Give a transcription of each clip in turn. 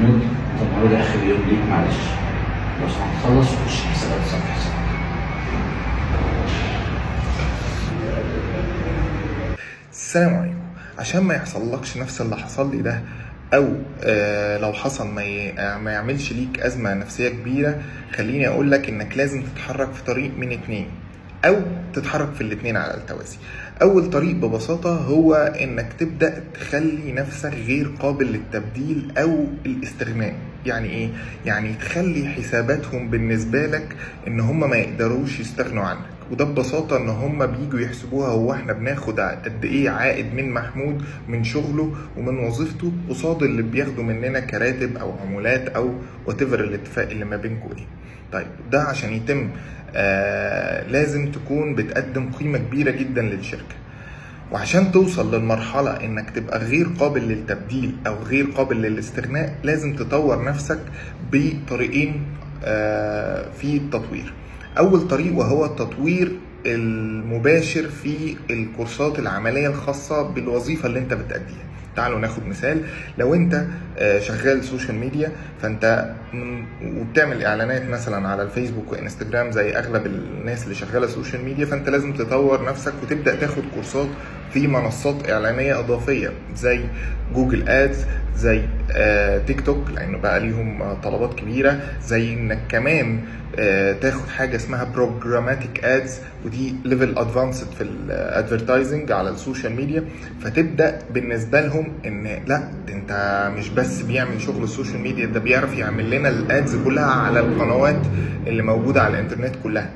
محمود، انت النهارده اخر يوم ليك، معلش لو سمحت خلص وخش حسابات صفحه. السلام عليكم. عشان ما يحصلكش نفس اللي حصل لي ده، او لو حصل ما يعملش ليك ازمه نفسيه كبيره، خليني اقول لك انك لازم تتحرك في طريق من اتنين، او تتحرك في الاتنين على التوازي. اول طريق ببساطه هو انك تبدا تخلي نفسك غير قابل للتبديل او الاستغناء. يعني ايه؟ يعني تخلي حساباتهم بالنسبه لك ان هم ما يقدروش يستغنوا عنك. وده ببساطة ان هم بيجوا يحسبوها، هو احنا بناخد قد ايه عائد من محمود من شغله ومن وظيفته قصاد اللي بياخده مننا كراتب او عمولات او whatever الاتفاق اللي ما بينكم ايه. طيب ده عشان يتم لازم تكون بتقدم قيمة كبيرة جدا للشركة. وعشان توصل للمرحلة انك تبقى غير قابل للتبديل او غير قابل للاستغناء، لازم تطور نفسك بطريقين في التطوير. اول طريق وهو التطوير المباشر في الكورسات العملية الخاصة بالوظيفة اللي انت بتأديها. تعالوا ناخد مثال. لو انت شغال سوشيال ميديا، فانت وبتعمل اعلانات مثلا على الفيسبوك وانستجرام زي اغلب الناس اللي شغاله سوشيال ميديا، فانت لازم تطور نفسك وتبدا تاخد كورسات في منصات اعلانيه اضافيه زي جوجل ادز، زي تيك توك لانه بقى ليهم طلبات كبيره، زي انك كمان تاخد حاجه اسمها بروجراماتيك ادز، ودي ليفل ادفانسد في الادفرتايزنج على السوشيال ميديا. فتبدا بالنسبه لهم ان لا، انت مش بس بيعمل شغل السوشيال ميديا، ده بيعرف يعمل لنا الادز كلها على القنوات اللي موجوده على الانترنت كلها.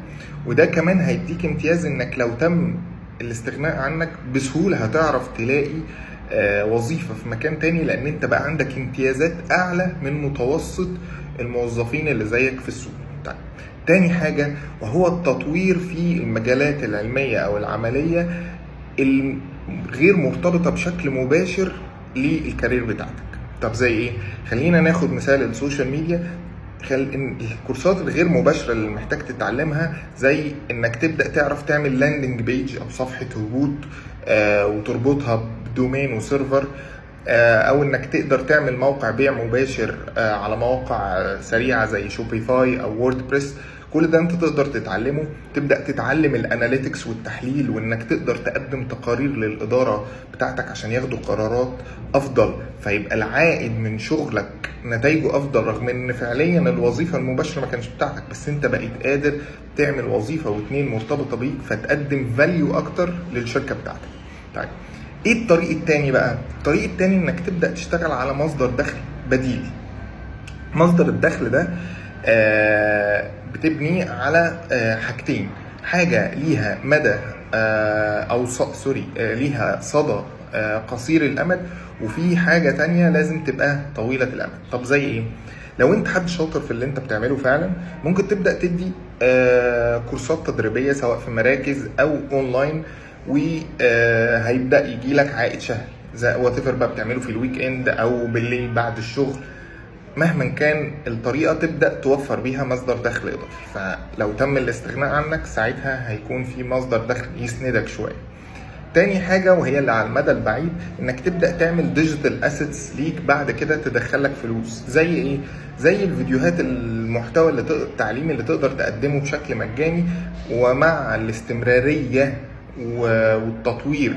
وده كمان هيديك امتياز انك لو تم الاستغناء عنك بسهوله هتعرف تلاقي وظيفة في مكان تاني، لان انت بقى عندك امتيازات اعلى من متوسط الموظفين اللي زيك في السوق. طيب تاني حاجة وهو التطوير في المجالات العلمية او العملية الغير مرتبطة بشكل مباشر للكارير بتاعتك. طب زي ايه؟ خلينا ناخد مثال السوشيال ميديا. الكورسات الغير مباشرة اللي محتاج تتعلمها زي انك تبدأ تعرف تعمل لاندنج بيج او صفحة هبوط وتربطها بدومين وسيرفر، او انك تقدر تعمل موقع بيع مباشر على مواقع سريعة زي شوبيفاي او ووردبريس. كل ده انت تقدر تتعلمه. تبدأ تتعلم الاناليتكس والتحليل، وانك تقدر تقدم تقارير للإدارة بتاعتك عشان ياخدوا قرارات افضل، فيبقى العائد من شغلك نتائجه افضل، رغم ان فعليا الوظيفة المباشرة ما كانش بتاعتك، بس انت بقيت قادر تعمل وظيفة واتنين مرتبطة بيك فتقدم فاليو اكتر للشركة بتاعتك. طيب ايه الطريق التاني بقى؟ الطريق التاني انك تبدأ تشتغل على مصدر دخل بديل. مصدر الدخل ده بتبني على حاجتين: حاجة ليها مدى ليها صدى قصير الامد، وفي حاجة تانية لازم تبقى طويلة الامد. طب زي ايه؟ لو انت حد شاطر في اللي انت بتعمله فعلا، ممكن تبدأ تدي كورسات تدريبية سواء في مراكز او اونلاين، وهيبدأ يجي لك عائد شهري زي واتيفر بقى بتعمله في الويك اند او بالليل بعد الشغل. مهما كان الطريقة تبدأ توفر بيها مصدر دخل إضافي، فلو تم الاستغناء عنك ساعتها هيكون في مصدر دخل يسندك شوية. تاني حاجة وهي اللي على المدى البعيد، انك تبدأ تعمل ديجيتال اسيتس ليك بعد كده تدخلك فلوس. زي ايه؟ زي الفيديوهات المحتوى التعليمي اللي تقدر تقدمه بشكل مجاني، ومع الاستمرارية والتطوير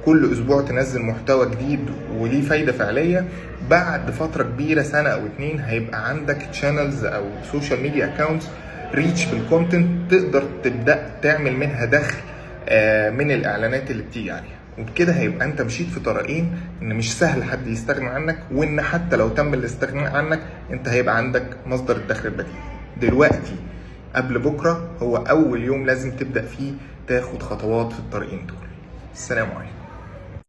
كل اسبوع تنزل محتوى جديد وليه فايدة فعلية. بعد فترة كبيرة، سنة او اتنين، هيبقى عندك تشانلز او سوشيال ميديا اكاونتس ريتش بالكونتنت تقدر تبدأ تعمل منها دخل من الاعلانات اللي بتيجي عليها. وبكده هيبقى انت مشيت في طريقين، ان مش سهل حد يستغنى عنك، وان حتى لو تم الاستغناء عنك انت هيبقى عندك مصدر الدخل البديل. دلوقتي قبل بكرة هو اول يوم لازم تبدأ فيه تاخد خطوات في الطريقين دول. السلام عليكم.